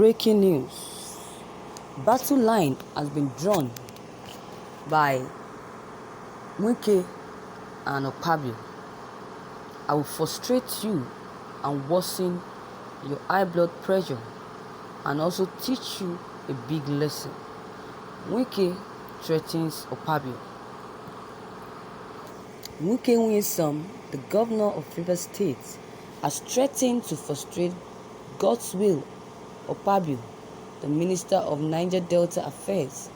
Breaking news. Battle line has been drawn by Wike and Akpabio. I will frustrate you and worsen your high blood pressure and also teach you a big lesson. Wike threatens Akpabio. Wike Nyesom, the governor of Rivers State, has threatened to frustrate God's will Akpabio, the Minister of Niger Delta Affairs,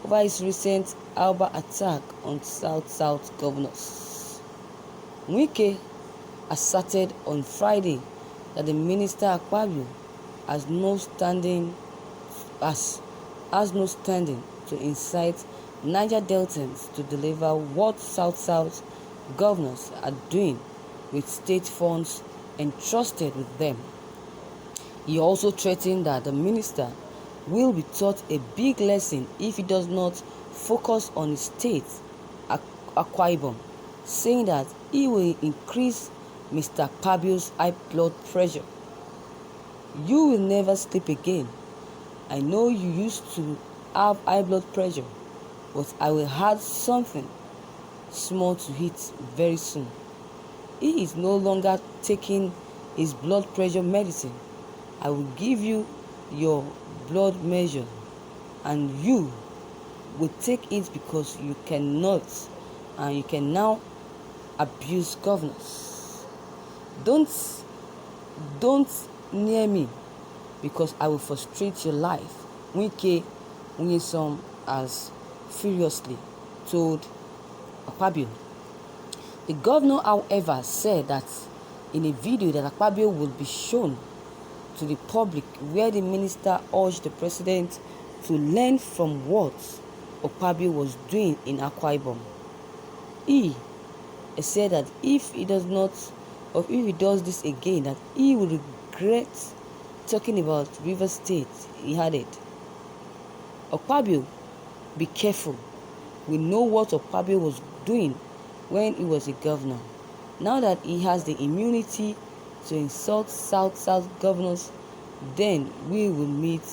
over his recent Alba attack on South-South governors. Wike asserted on Friday that the Minister Akpabio has no standing to incite Niger Deltans to deliver what South-South governors are doing with state funds entrusted with them. He also threatened that the minister will be taught a big lesson if he does not focus on his state, Akwa Ibom, saying that he will increase Mr. Akpabio's high blood pressure. You will never sleep again. I know you used to have high blood pressure, but I will add something small to it very soon. He is no longer taking his blood pressure medicine. I will give you your blood measure and you will take it because you cannot and you can now abuse governors. Don't near me because I will frustrate your life, Wike Nyesom has furiously told Akpabio. The governor, however, said that in a video that Akpabio will be shown to the public where the minister urged the president to learn from what Akpabio was doing in Akwa Ibom. He said that if he does this again, that he will regret talking about Rivers State, he added. Akpabio, be careful. We know what Akpabio was doing when he was a governor. Now that he has the immunity to insult South-South governors, then we will meet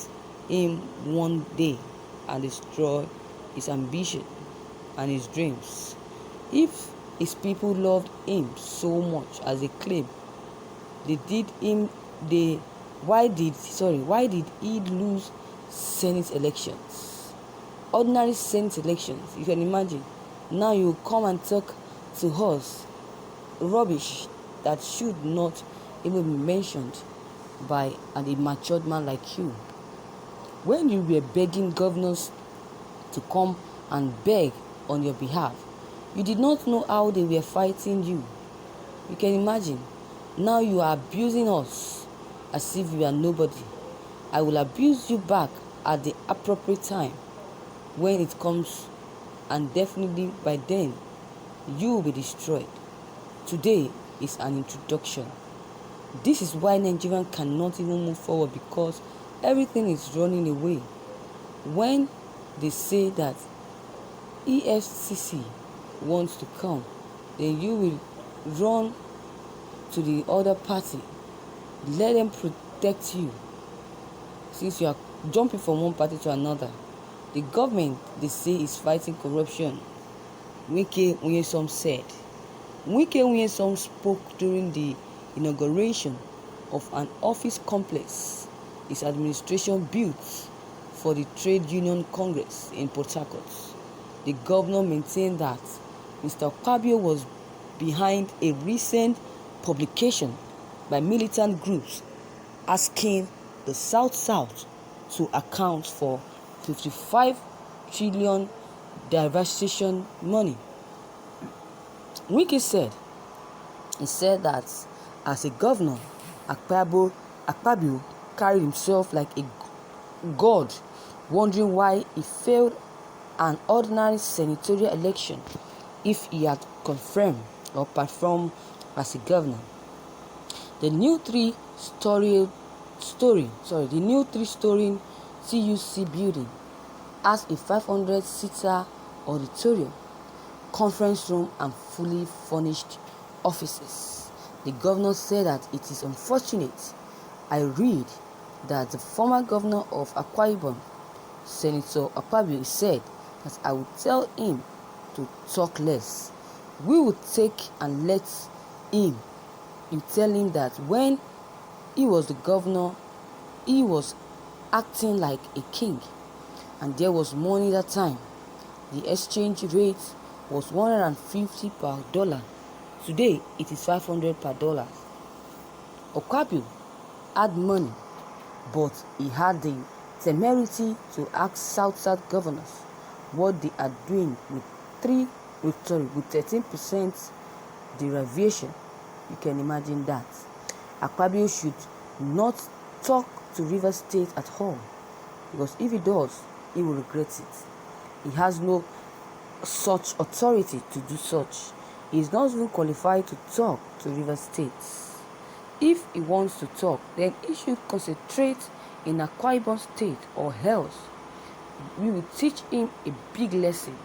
him one day and destroy his ambition and his dreams. If his people loved him so much as they claim, why did he lose Senate elections? Ordinary Senate elections, you can imagine. Now you come and talk to us rubbish that should not even be mentioned by a matured man like you. When you were begging governors to come and beg on your behalf, you did not know how they were fighting you. You can imagine. Now you are abusing us as if we are nobody. I will abuse you back at the appropriate time when it comes, and definitely by then you will be destroyed. Today is an introduction. This is why Nigerians cannot even move forward, because everything is running away. When they say that EFCC wants to come, then you will run to the other party. Let them protect you, since you are jumping from one party to another. The government, they say, is fighting corruption, Wike Nyesom said. Wike Nyesom spoke during the inauguration of an office complex his administration built for the Trade Union Congress in Port Harcourt. The governor maintained that Mr. Akpabio was behind a recent publication by militant groups asking the South-South to account for 55 trillion diversion money. Wike said that as a governor, Akpabio carried himself like a god, wondering why he failed an ordinary senatorial election if he had confirmed or performed as a governor. The new three-story TUC building has a 500-seater auditorium, conference room, and fully furnished offices. The governor said that it is unfortunate, I read, that the former governor of Akpabio, Senator Akpabio, said that I will tell him to talk less. We will take and let him. You tell him that when he was the governor, he was acting like a king, and there was money that time. The exchange rate was 150 per dollar. Today, it is 500 per dollar. Akpabio had money, but he had the temerity to ask South governors what they are doing with 13% derivation. You can imagine that. Akpabio should not talk to Rivers State at all, because if he does, he will regret it. He has no such authority to do such. He is not even qualified to talk to Rivers State. If he wants to talk, then he should concentrate in Akwa Ibom State, or else we will teach him a big lesson.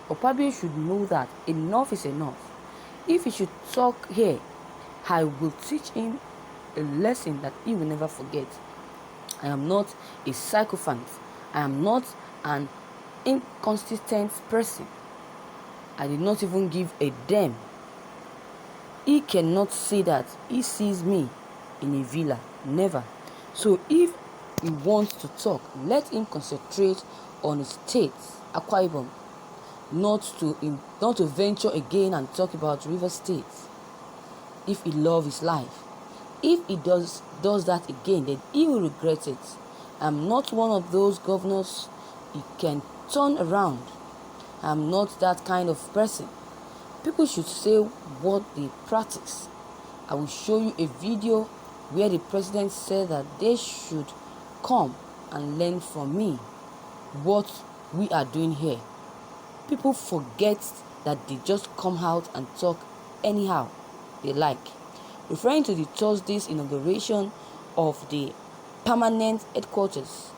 Akpabio should know that enough is enough. If he should talk here, I will teach him a lesson that he will never forget. I am not a sycophant. I am not an inconsistent person. I did not even give a damn. He cannot say that he sees me in a villa. Never. So if he wants to talk, let him concentrate on his state, Akwa Ibom, not to venture again and talk about River State. If he loves his life, if he does that again, then he will regret it. I'm not one of those governors he can turn around. I'm not that kind of person. People should say what they practice. I will show you a video where the president said that they should come and learn from me what we are doing here. People forget that they just come out and talk anyhow they like. Referring to the Thursday's inauguration of the permanent headquarters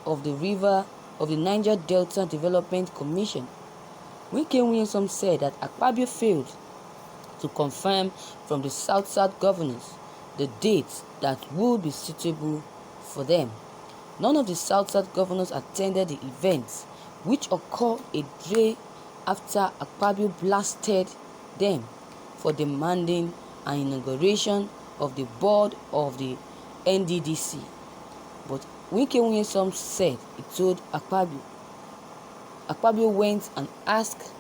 of the Niger Delta Development Commission, Wike said that Akpabio failed to confirm from the South governors the dates that would be suitable for them. None of the South governors attended the event, which occurred a day after Akpabio blasted them for demanding an inauguration of the board of the NDDC. But Wike said he told Akpabio went and asked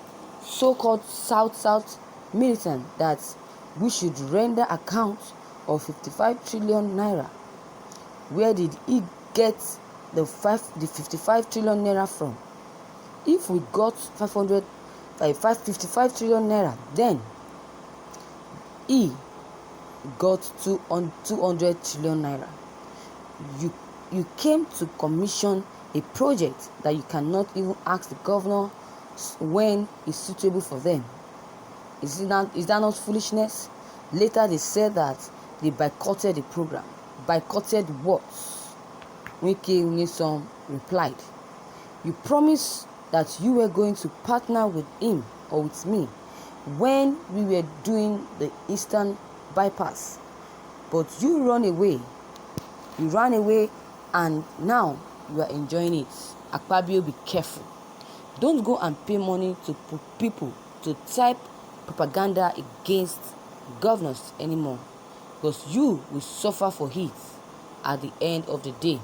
so-called South militants that we should render account of 55 trillion naira. Where did he get the 55 trillion naira from? If we got 55 trillion naira, then he got 200 trillion naira. You came to commission a project that you cannot even ask the governor when it's suitable for them. Is that not foolishness? Later they said that they boycotted the program. Boycotted what? Wike replied, you promised that you were going to partner with him or with me when we were doing the Eastern bypass, but you ran away. You ran away and now you are enjoying it. Akpabio, be careful. Don't go and pay money to people to type propaganda against governors anymore, because you will suffer for it at the end of the day.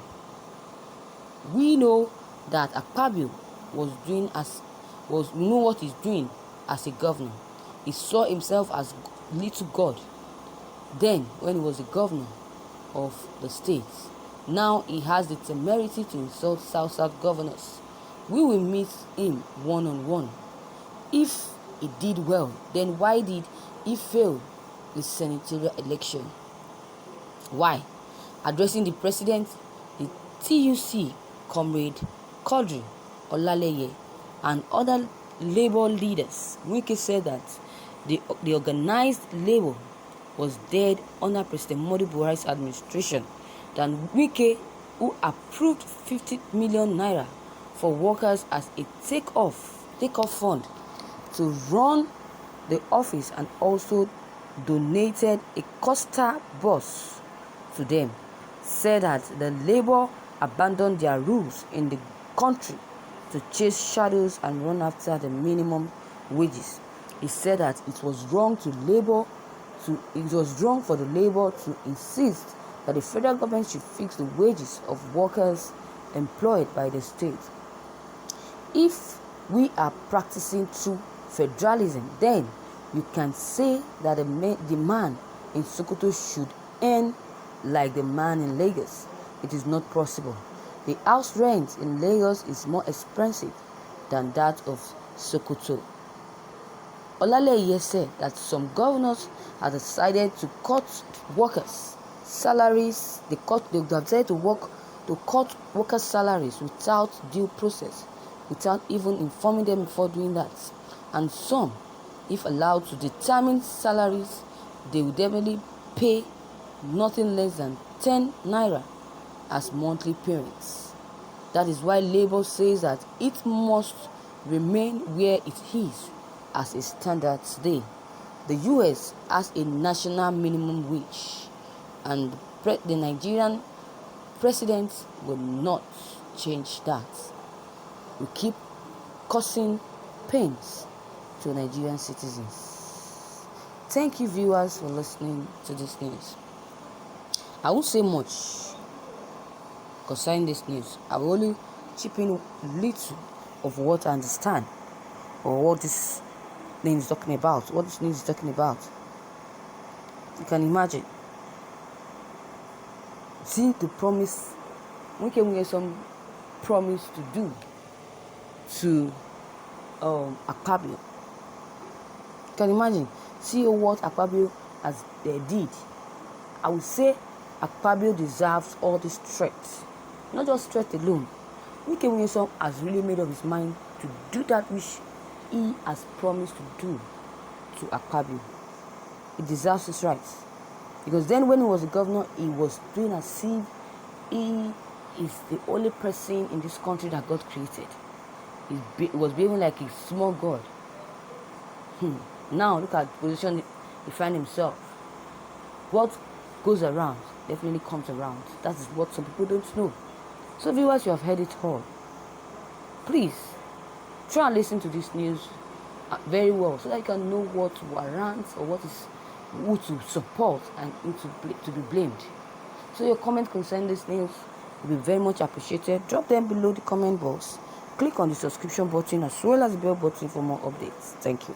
We know that Akpabio know what he's doing as a governor. He saw himself as little God then when he was the governor of the state. Now he has the temerity to insult South governors. We will meet him one-on-one. If he did well, then why did he fail the senatorial election? Why? Addressing the president, the TUC comrade Quadri Olaleye and other labor leaders, Wike said that the organized labor was dead under President Muhammadu Buhari's administration. Then Wike, who approved 50 million naira for workers as a take-off fund to run the office, and also donated a Costa bus to them said that the labor abandoned their rules in the country to chase shadows and run after the minimum wages. He said that it was wrong for the labor to insist that the federal government should fix the wages of workers employed by the state. If we are practicing true federalism, then you can say that the man in Sokoto should earn like the man in Lagos. It is not possible. The house rent in Lagos is more expensive than that of Sokoto. Olaleye said that some governors have decided to cut workers' salaries. They have decided to cut workers' salaries without due process, without even informing them before doing that. And some, if allowed to determine salaries, they will definitely pay nothing less than 10 naira as monthly payments. That is why Labour says that it must remain where it is as a standard today. The US has a national minimum wage, and the Nigerian president will not change that. We keep causing pains to Nigerian citizens. Thank you, viewers, for listening to this news. I won't say much concerning this news. I will only chip in little of what I understand or what this thing is talking about. What this news is talking about. You can imagine. See the promise. We can get some promise to do to Akpabio. You can imagine. See what Akpabio has did. I would say Akpabio deserves all this threat. Not just threat alone. Wike Williamson has really made up his mind to do that which he has promised to do to Akpabio. He deserves his rights. Because then when he was a governor, he was doing as if he is the only person in this country that God created. He was behaving like a small god. Now look at the position he found himself. What goes around definitely comes around. That is what some people don't know. So viewers, you have heard it all. Please try and listen to this news very well so that you can know what warrants or who to support and who to be blamed. So your comment concerning this news will be very much appreciated. Drop them below the comment box. Click on the subscription button as well as the bell button for more updates. Thank you.